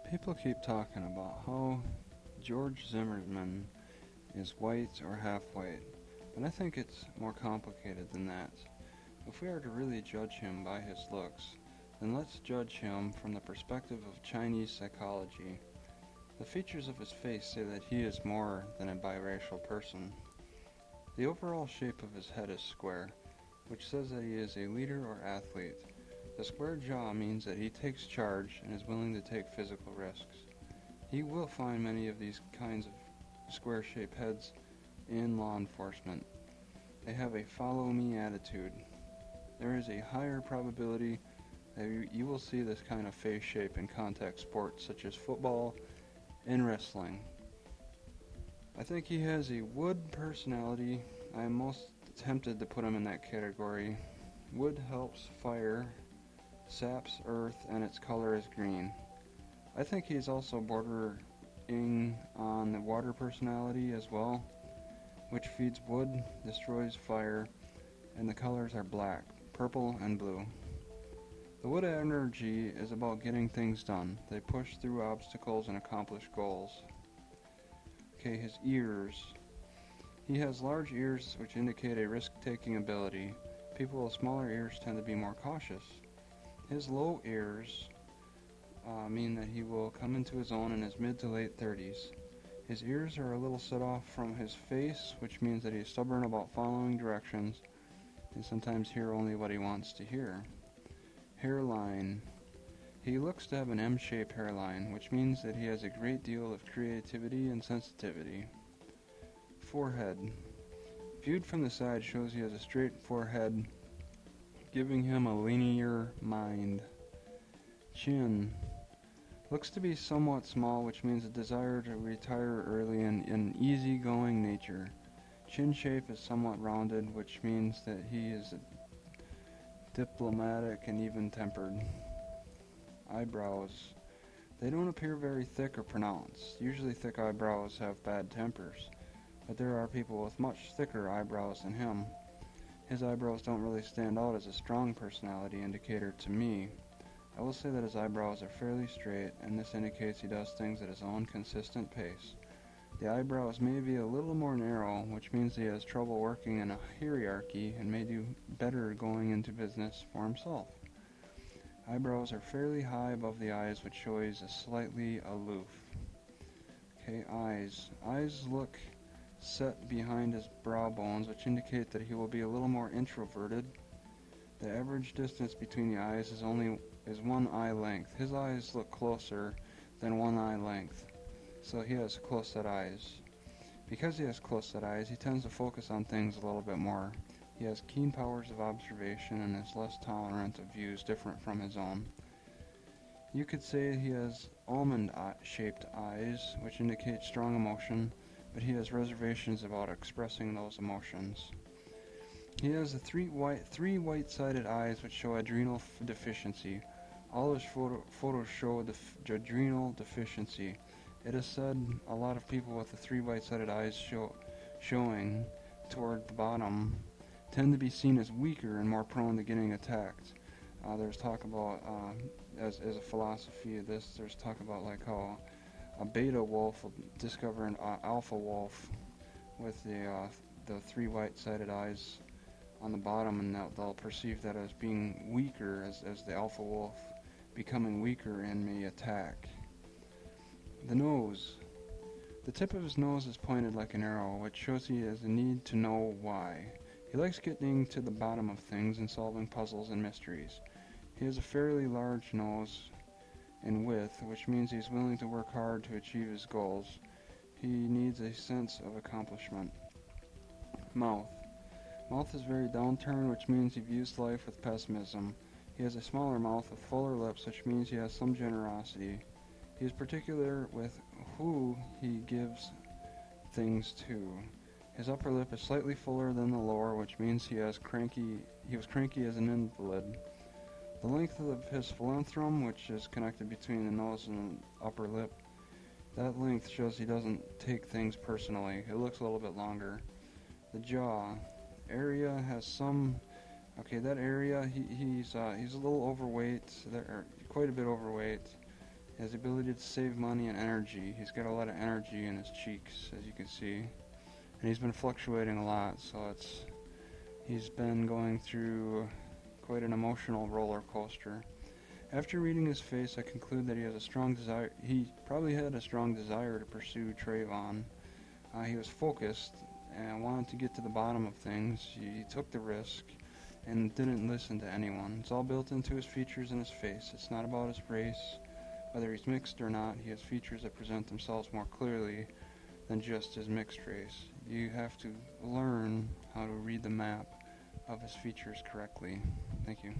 People keep talking about how George Zimmerman is white or half white, but I think it's more complicated than that. If we are to really judge him by his looks, then let's judge him from the perspective of Chinese psychology. The features of his face say that he is more than a biracial person. The overall shape of his head is square, which says that he is a leader or athlete. The square jaw means that he takes charge and is willing to take physical risks. He will find many of these kinds of square-shaped heads in law enforcement. They have a follow-me attitude. There is a higher probability that you will see this kind of face shape in contact sports such as football and wrestling. I think he has a wood personality. I am most tempted to put him in that category. Wood helps fire, saps earth, and its color is green. I think he's also bordering on the water personality as well, which feeds wood, destroys fire, and the colors are black, purple, and blue. The wood energy is about getting things done. They push through obstacles and accomplish goals. Okay, his ears. He has large ears which indicate a risk-taking ability. People with smaller ears tend to be more cautious. His low ears mean that he will come into his own in his mid to late 30s. His ears are a little set off from his face, which means that he is stubborn about following directions and sometimes hear only what he wants to hear. Hairline. He looks to have an M-shaped hairline, which means that he has a great deal of creativity and sensitivity. Forehead. Viewed from the side shows he has a straight forehead, giving him a linear mind. Chin. Looks to be somewhat small, which means a desire to retire early and an easygoing nature. Chin shape is somewhat rounded, which means that he is diplomatic and even-tempered. Eyebrows. They don't appear very thick or pronounced. Usually thick eyebrows have bad tempers, but there are people with much thicker eyebrows than him. His eyebrows don't really stand out as a strong personality indicator to me. I will say that his eyebrows are fairly straight, and this indicates he does things at his own consistent pace. The eyebrows may be a little more narrow, which means he has trouble working in a hierarchy and may do better going into business for himself. Eyebrows are fairly high above the eyes, which shows is slightly aloof. Okay, eyes. Eyes look set behind his brow bones, which indicate that he will be a little more introverted. The average distance between the eyes is one eye length. His eyes look closer than one eye length, so he has close-set eyes. Because he has close-set eyes, he tends to focus on things a little bit more. He has keen powers of observation and is less tolerant of views different from his own. You could say he has almond-shaped eyes, which indicate strong emotion, but he has reservations about expressing those emotions. He has three white-sided eyes which show adrenal deficiency. All his photos show adrenal deficiency. It is said a lot of people with the three white-sided eyes showing toward the bottom tend to be seen as weaker and more prone to getting attacked. There's talk about, as a philosophy of this, there's talk about like how a beta wolf will discover an alpha wolf with the three white-sided eyes on the bottom, and they'll perceive that as being weaker, as the alpha wolf becoming weaker and may attack. The nose. The tip of his nose is pointed like an arrow, which shows he has a need to know why. He likes getting to the bottom of things and solving puzzles and mysteries. He has a fairly large nose in width, which means he's willing to work hard to achieve his goals. He needs a sense of accomplishment. Mouth. Mouth is very downturned, which means he views life with pessimism. He has a smaller mouth with fuller lips, which means he has some generosity. He is particular with who he gives things to. His upper lip is slightly fuller than the lower, which means he was cranky as an invalid. The length of his philanthrum, which is connected between the nose and the upper lip, that length shows he doesn't take things personally. It looks a little bit longer. The jaw area has some. That area, he's a little overweight, quite a bit overweight, He has the ability to save money and energy. He's got a lot of energy in his cheeks, as you can see. And he's been fluctuating a lot, so he's been going through quite an emotional roller coaster. After reading his face, I conclude that he probably had a strong desire to pursue Trayvon. He was focused and wanted to get to the bottom of things. He took the risk and didn't listen to anyone. It's all built into his features and his face. It's not about his race. Whether he's mixed or not, he has features that present themselves more clearly than just his mixed race. You have to learn how to read the map of his features correctly. Thank you.